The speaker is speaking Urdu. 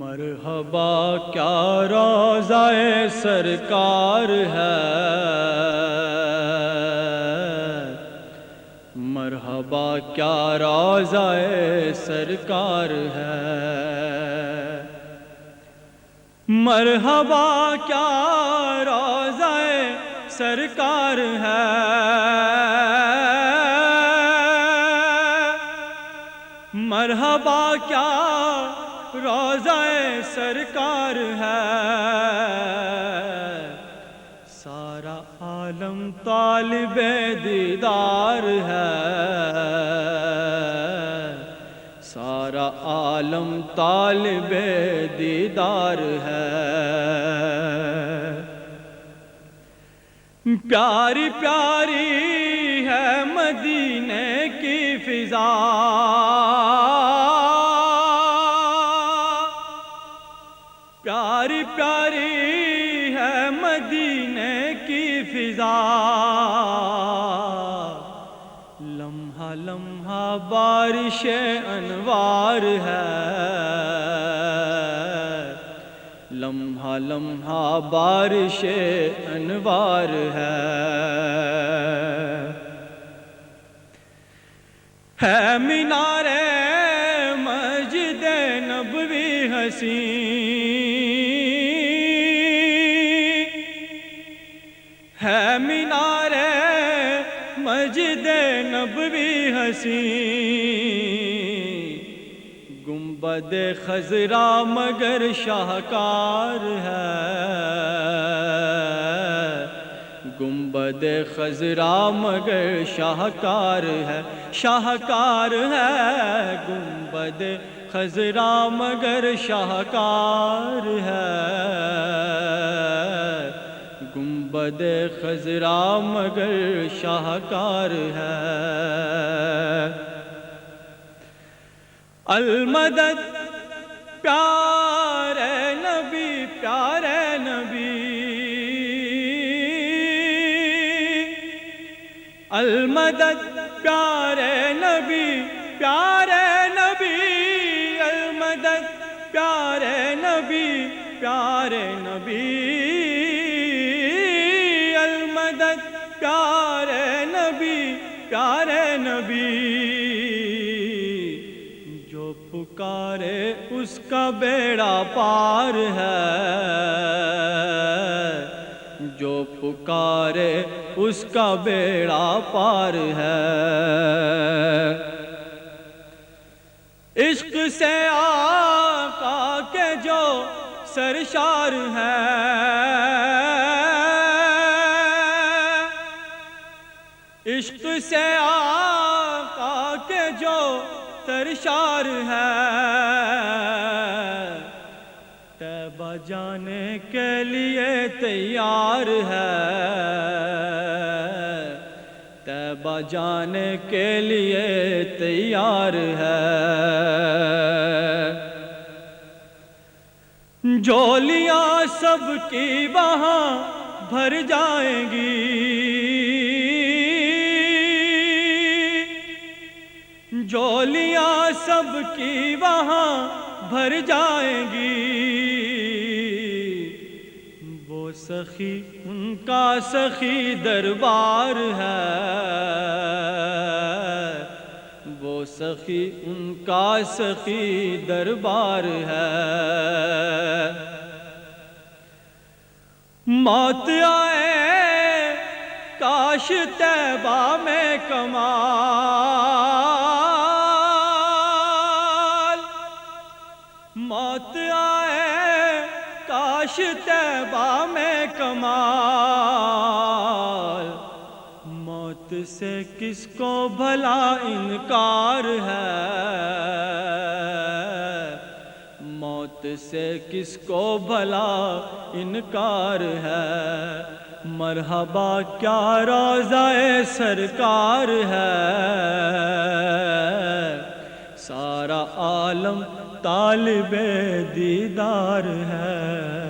مرحبا کیا روضہ سرکار ہے، مرحبا کیا روضہ سرکار ہے، مرحبا کیا روضہ سرکار ہے، مرحبا کیا روضہ سرکار ہے، سارا عالم طالب دیدار ہے، سارا عالم طالب دیدار ہے، پیاری پیاری ہے مدینے کی فضا، پیاری پیاری ہے مدینے کی فضا، لمحہ لمحہ بارش انوار ہے، لمحہ لمحہ بارش انوار ہے مینار مسجد نبوی حسین، ہے مینار مسجد نبوی حسین، گنبد خضرا مگر شاہکار ہے، گنبد خضرا مگر شاہکار ہے، شاہکار ہے گنبد خضرا مگر شاہکار ہے، گنبد خضرا مگر شاہکار ہے، المدد پیارے نبی پیارے نبی، المدد پیارے نبی پیارے نبی، المدد پیارے نبی پیارے نبی، المدد پیارے نبی پیارے نبی، جو پکارے اس کا بیڑا پار ہے، جو پکارے اس کا بیڑا پار ہے، عشق سے آقا کے جو سرشار ہے، عشق سے آقا کے جو سرشار ہے، طیبہ جانے کے لیے تیار ہے، طیبہ جانے کے لیے تیار ہے، جھولیاں سب کی وہاں بھر جائیں گی، جھولیاں سب کی وہاں بھر جائیں گی، وہ سخی ان کا سخی دربار ہے، وہ سخی ان کا سخی دربار ہے، موت آئے کاش طیبہ میں کمال، موت آئے کاش طیبہ میں کمال، موت سے کس کو بھلا انکار ہے، موت سے کس کو بھلا انکار ہے، مرحبا کیا روضہ سرکار ہے، سارا عالم طالب دیدار ہے۔